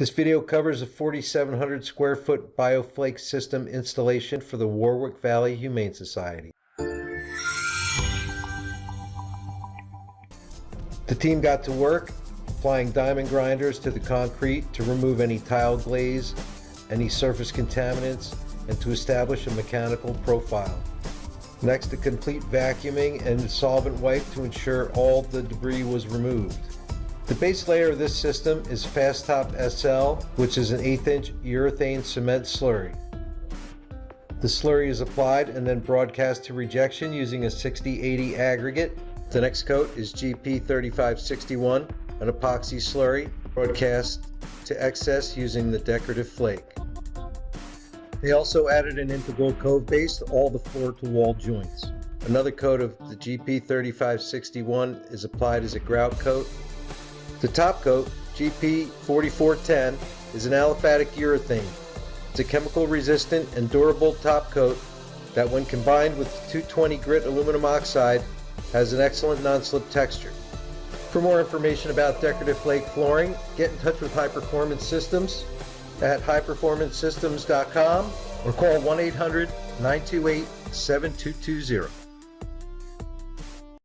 This video covers a 4,700 square foot bioflake system installation for the Warwick Valley Humane Society. The team got to work applying diamond grinders to the concrete to remove any tile glaze, any surface contaminants, and to establish a mechanical profile. Next, a complete vacuuming and solvent wipe to ensure all the debris was removed. The base layer of this system is Fast Top SL, which is an 1/8" urethane cement slurry. The slurry is applied and then broadcast to rejection using a 60/80 aggregate. The next coat is GP3561, an epoxy slurry, broadcast to excess using the Decorative Flake. They also added an integral cove base to all the floor-to-wall joints. Another coat of the GP3561 is applied as a grout coat. The top coat, GP4410, is an aliphatic urethane. It's a chemical resistant and durable top coat that, when combined with 220 grit aluminum oxide, has an excellent non-slip texture. For more information about Decorative Flake flooring, get in touch with High Performance Systems at highperformancesystems.com or call 1-800-928-7220.